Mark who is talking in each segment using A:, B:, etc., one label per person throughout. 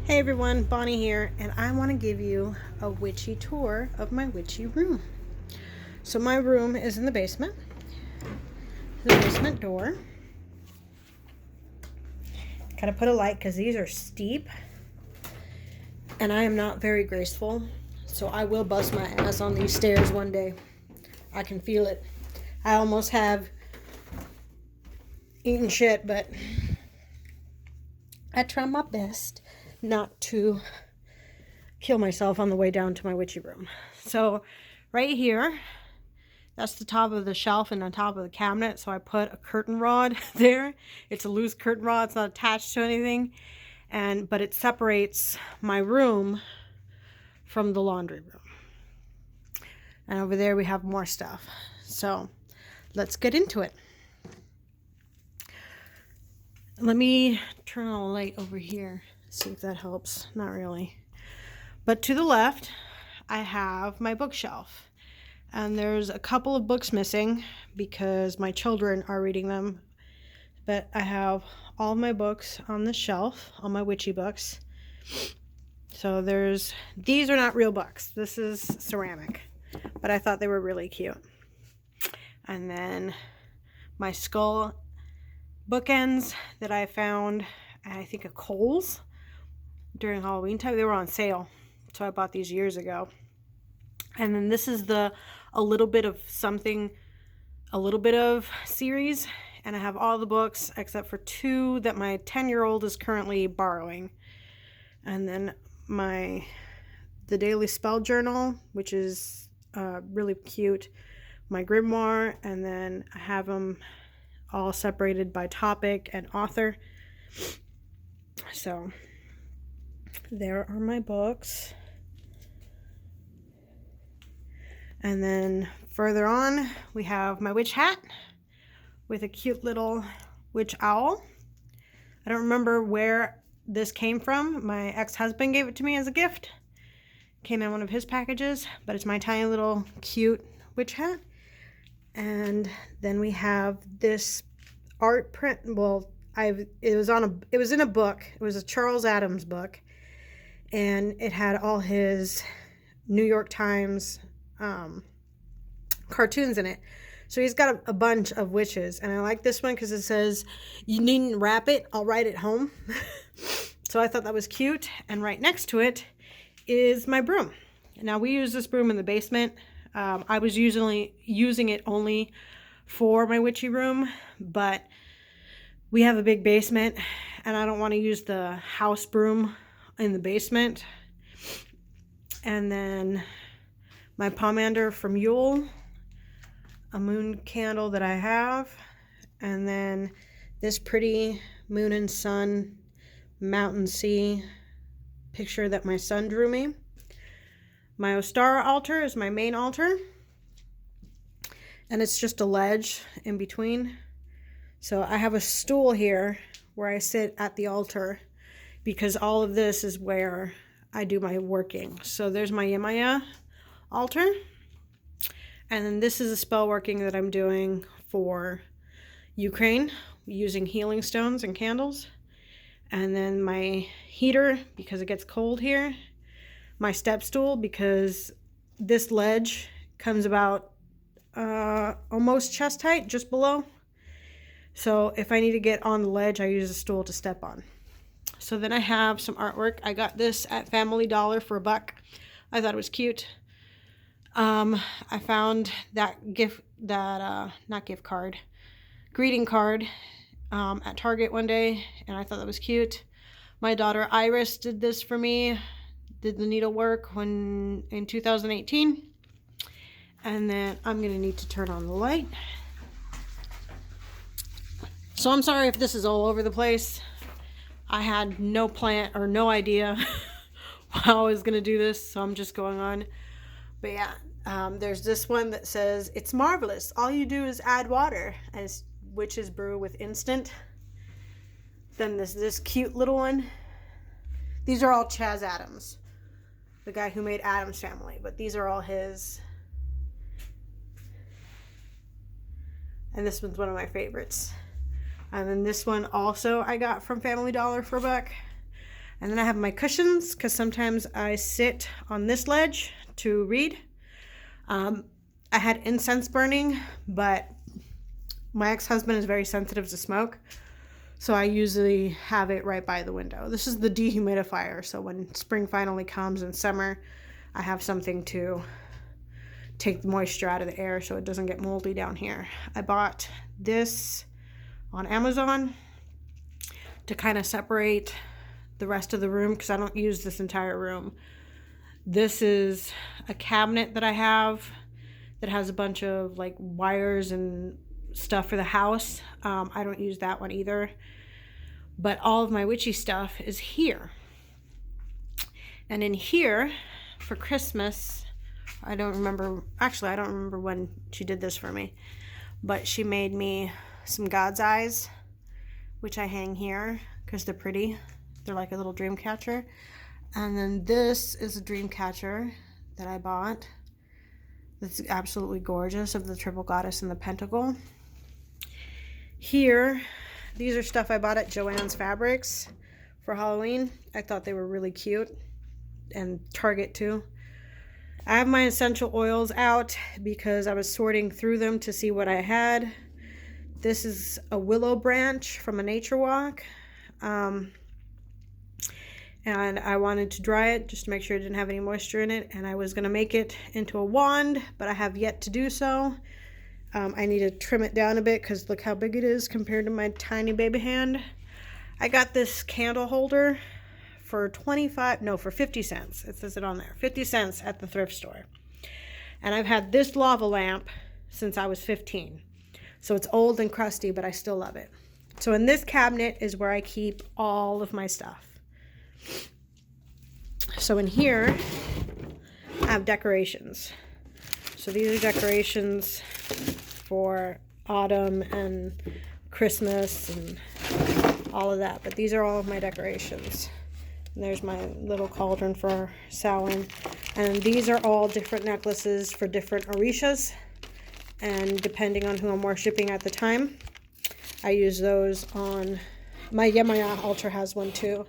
A: Hey everyone, Bonnie here, and I want to give you a witchy tour of my witchy room. So my room is in the basement. The basement door. Gotta put a light because these are steep, and I am not very graceful, so I will bust my ass on these stairs one day. I can feel it. I almost have eaten shit, but I try my best not to kill myself on the way down to my witchy room. So right here, that's the top of the shelf and on top of the cabinet. So I put a curtain rod there. It's a loose curtain rod. It's not attached to anything. But it separates my room from the laundry room. And over there we have more stuff. So let's get into it. Let me turn on a light over here. See if that helps. Not really. But to the left, I have my bookshelf. And there's a couple of books missing because my children are reading them. But I have all my books on the shelf, all my witchy books. So these are not real books. This is ceramic. But I thought they were really cute. And then my skull bookends that I found at, I think, a Kohl's during Halloween time. They were on sale. So I bought these years ago. And then this is a little bit of something, a little bit of series. And I have all the books except for two that my 10-year-old is currently borrowing. And then the Daily Spell Journal, which is really cute. My grimoire. And then I have them all separated by topic and author. So there are my books. And then further on, we have my witch hat with a cute little witch owl. I don't remember where this came from. My ex-husband gave it to me as a gift. Came in one of his packages, but it's my tiny little cute witch hat. And then we have this art print. Well, it was in a book. It was a Charles Addams book, and it had all his New York Times cartoons in it. So he's got a bunch of witches, and I like this one because it says, "You needn't wrap it, I'll write it home." So I thought that was cute. And right next to it is my broom. Now we use this broom in the basement. I was usually using it only for my witchy room, but we have a big basement and I don't want to use the house broom in the basement. And then my pomander from Yule, a moon candle that I have, and then this pretty moon and sun mountain sea picture that my son drew me. My Ostara Altar is my main altar, and it's just a ledge in between. So I have a stool here where I sit at the altar because all of this is where I do my working. So there's my Yemaya altar. And then this is a spell working that I'm doing for Ukraine using healing stones and candles. And then my heater because it gets cold here. My step stool because this ledge comes about almost chest height, just below. So if I need to get on the ledge, I use a stool to step on. So then I have some artwork. I got this at Family Dollar for $1. I thought it was cute. I found that greeting card at Target one day, and I thought that was cute. My daughter Iris did this for me, did the needlework in 2018. And then I'm going to need to turn on the light. So I'm sorry if this is all over the place. I had no plan or no idea how I was going to do this, so I'm just going on. But yeah, there's this one that says, "It's marvelous. All you do is add water," as witches brew with instant. Then there's this cute little one. These are all Chaz Addams, the guy who made Addams Family, but these are all his. And this one's one of my favorites. And then this one also I got from Family Dollar for $1. And then I have my cushions, because sometimes I sit on this ledge to read. I had incense burning, but my ex-husband is very sensitive to smoke, so I usually have it right by the window. This is the dehumidifier, so when spring finally comes and summer, I have something to take the moisture out of the air so it doesn't get moldy down here. I bought this on Amazon to kind of separate the rest of the room, because I don't use this entire room. This is a cabinet that I have that has a bunch of like wires and stuff for the house. I don't use that one either, but all of my witchy stuff is here. And in here for Christmas, I don't remember when she did this for me, but she made me some God's eyes, which I hang here because they're pretty. They're like a little dream catcher. And then this is a dream catcher that I bought. That's absolutely gorgeous, of the triple goddess and the pentacle. Here, these are stuff I bought at Joann's Fabrics for Halloween. I thought they were really cute, and Target too. I have my essential oils out because I was sorting through them to see what I had. This is a willow branch from a nature walk. And I wanted to dry it just to make sure it didn't have any moisture in it, and I was going to make it into a wand, but I have yet to do so. I need to trim it down a bit because look how big it is compared to my tiny baby hand. I got this candle holder for 50 cents. It says it on there, 50 cents at the thrift store. And I've had this lava lamp since I was 15. So it's old and crusty, but I still love it. So in this cabinet is where I keep all of my stuff. So in here, I have decorations. So these are decorations for autumn and Christmas and all of that. But these are all of my decorations. And there's my little cauldron for Samhain. And these are all different necklaces for different orishas. And depending on who I'm worshiping at the time, I use those on my Yemaya altar has one too.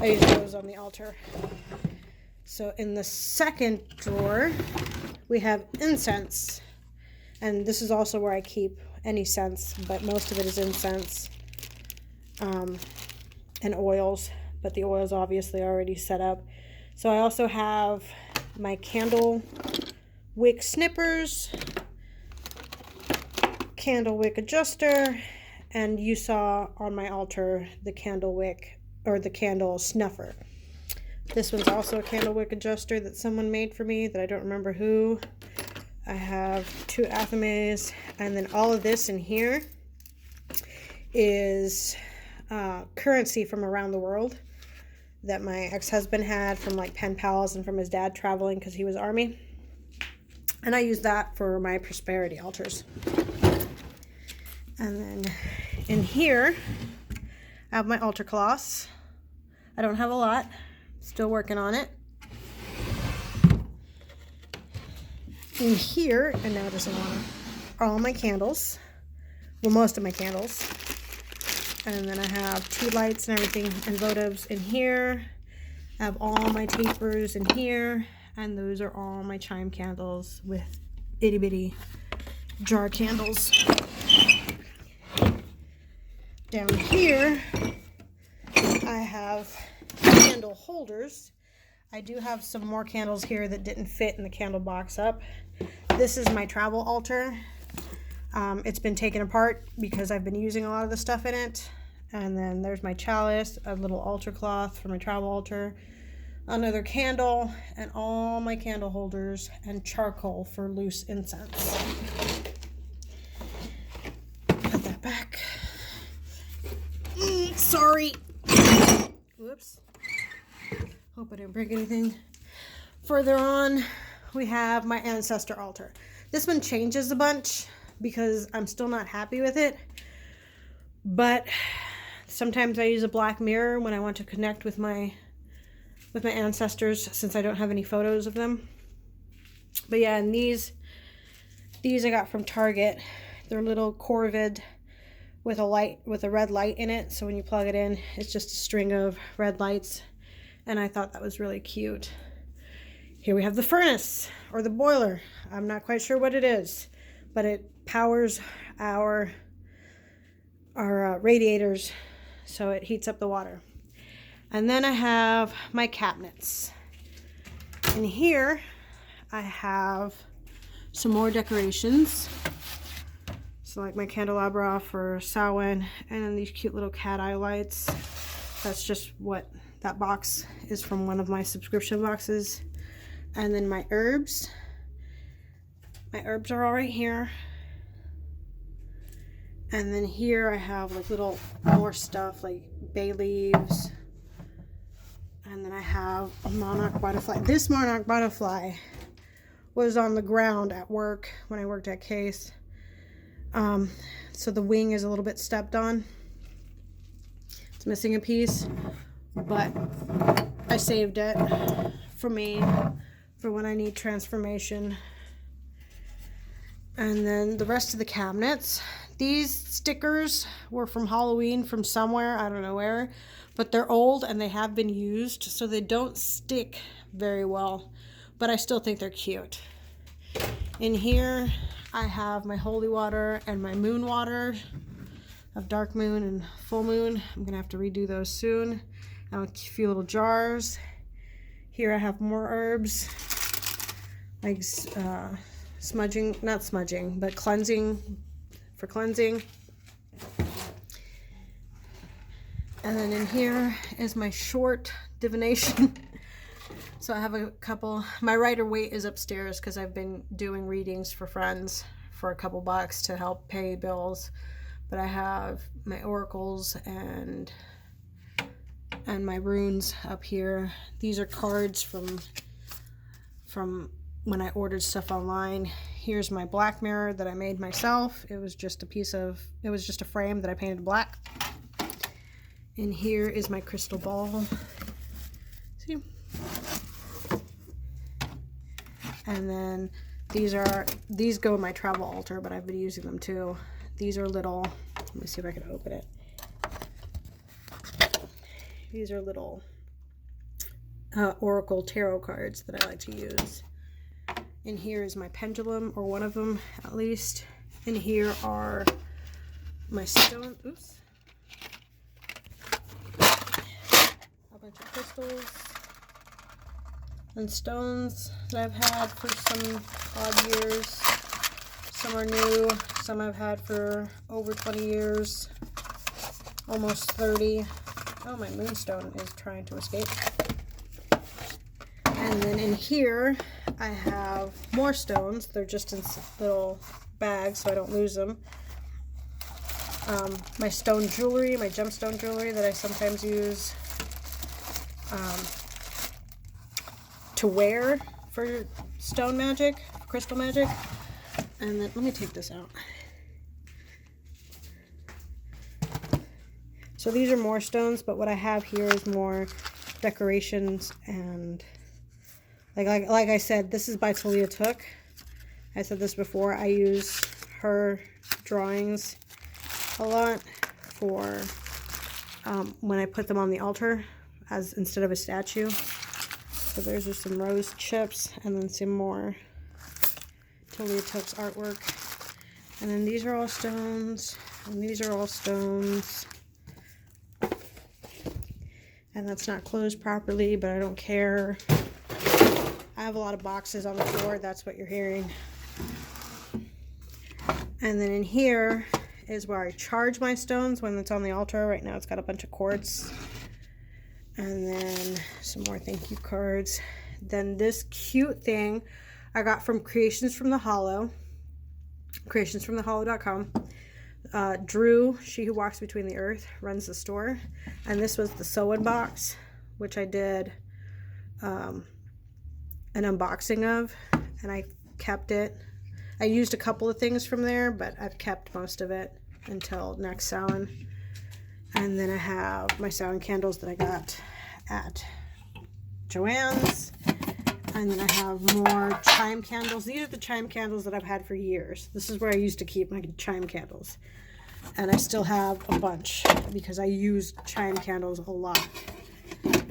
A: I use those on the altar. So in the second drawer, we have incense. And this is also where I keep any scents, but most of it is incense and oils. But the oils obviously already set up. So I also have my candle wick snippers, candle wick adjuster, and you saw on my altar the candle wick, or the candle snuffer. This one's also a candle wick adjuster that someone made for me that I don't remember who. I have 2 athames, and then all of this in here is currency from around the world that my ex-husband had from like pen pals and from his dad traveling because he was Army. And I use that for my prosperity altars. And then in here, I have my altar cloths. I don't have a lot. Still working on it. In here, and now just are all my candles. Well, most of my candles. And then I have tea lights and everything and votives in here. I have all my tapers in here. And those are all my chime candles with itty bitty jar candles. Down here, I have candle holders. I do have some more candles here that didn't fit in the candle box up. This is my travel altar. It's been taken apart because I've been using a lot of the stuff in it. And then there's my chalice, a little altar cloth for my travel altar, another candle, and all my candle holders and charcoal for loose incense. Put that back. Sorry. Whoops. Hope I didn't break anything. Further on, we have my Ancestor Altar. This one changes a bunch because I'm still not happy with it. But sometimes I use a black mirror when I want to connect with my ancestors, since I don't have any photos of them. But yeah, and these I got from Target. They're little Corvid with a red light in it. So when you plug it in, it's just a string of red lights. and I thought that was really cute. Here we have the furnace, or the boiler. I'm not quite sure what it is, but it powers our radiators, so it heats up the water. And then I have my cabinets. And here I have some more decorations. So like my candelabra for Samhain, and then these cute little cat eye lights. That's just what that box is from, one of my subscription boxes. And then my herbs. My herbs are all right here. And then here I have like little more stuff like bay leaves. And then I have a monarch butterfly. This monarch butterfly was on the ground at work when I worked at Case. So the wing is a little bit stepped on. It's missing a piece, but I saved it for me for when I need transformation. And then the rest of the cabinets. These stickers were from Halloween from somewhere, I don't know where, but they're old and they have been used, so they don't stick very well, but I still think they're cute. In here, I have my holy water and my moon water of dark moon and full moon. I'm gonna have to redo those soon. And a few little jars. Here I have more herbs, like smudging, not smudging, but cleansing, for cleansing. And then in here is my short divination. So I have a couple. My Rider-Waite is upstairs because I've been doing readings for friends for a couple bucks to help pay bills. But I have my oracles and my runes up here. These are cards from when I ordered stuff online. Here's my black mirror that I made myself. It was just a frame that I painted black. And here is my crystal ball. See? And then these go in my travel altar, but I've been using them too. These are little, let me see if I can open it. These are little oracle tarot cards that I like to use. And here is my pendulum, or one of them at least. And here are my stone, oops. A bunch of crystals and stones that I've had for some odd years. Some are new, some I've had for over 20 years, almost 30. Oh, my moonstone is trying to escape. And then in here, I have more stones. They're just in little bags so I don't lose them. My stone jewelry, my gemstone jewelry that I sometimes use to wear for stone magic, crystal magic. And then, let me take this out. So these are more stones, but what I have here is more decorations, and like I said, this is by Talia Took. I said this before, I use her drawings a lot for when I put them on the altar as instead of a statue. So there's just some rose chips and then some more Talia Took's artwork. And then these are all stones, and these are all stones. And that's not closed properly, but I don't care. I have a lot of boxes on the floor, that's what you're hearing. And then in here is where I charge my stones when it's on the altar. Right now it's got a bunch of quartz. And then some more thank you cards. Then this cute thing I got from Creations from the Hollow, creationsfromthehollow.com. Drew, she who walks between the earth, runs the store, and this was the sew-in box, which I did an unboxing of, and I kept it. I used a couple of things from there, but I've kept most of it until next Samhain. And then I have my Chime Candles that I got at Joann's. And then I have more Chime Candles. These are the Chime Candles that I've had for years. This is where I used to keep my Chime Candles. And I still have a bunch because I use Chime Candles a lot.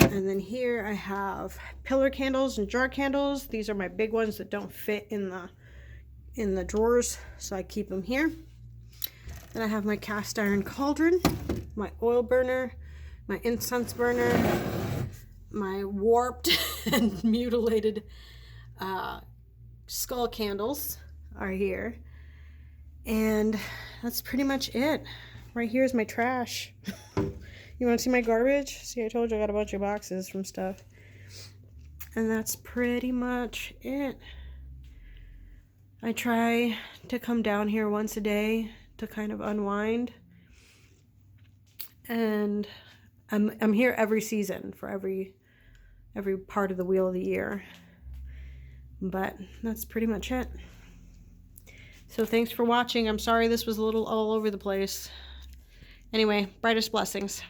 A: And And then here I have pillar candles and jar candles. These are my big ones that don't fit in the drawers, so I keep them here. Then I have my cast iron cauldron, my oil burner, my incense burner, my warped and mutilated skull candles are here. And that's pretty much it. Right here is my trash. You want to see my garbage? See, I told you I got a bunch of boxes from stuff. And that's pretty much it. I try to come down here once a day to kind of unwind. And I'm here every season for every part of the wheel of the year. But that's pretty much it. So thanks for watching. I'm sorry this was a little all over the place. Anyway, brightest blessings.